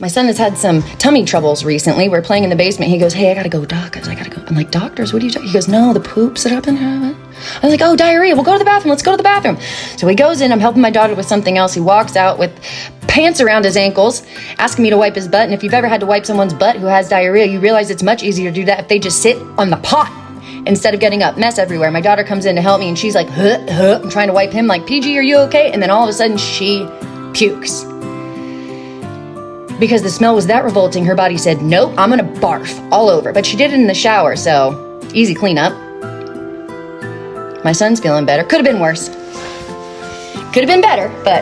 My son has had some tummy troubles recently. We're playing in the basement. He goes, hey, I gotta go, doc. I gotta go. I'm like, doctors, what are you talking? He goes, no, the poops that I've been having. I'm like, oh, diarrhea. We'll go to the bathroom. Let's go to the bathroom. So he goes in. I'm helping my daughter with something else. He walks out with pants around his ankles, asking me to wipe his butt. And if you've ever had to wipe someone's butt who has diarrhea, you realize it's much easier to do that if they just sit on the pot instead of getting up. Mess everywhere. My daughter comes in to help me, and she's like, I'm trying to wipe him like, PG, are you okay? And then all of a sudden, she pukes. Because the smell was that revolting, her body said, nope, I'm gonna barf all over. But she did it in the shower, so easy cleanup. My son's feeling better. Could have been worse. Could have been better, but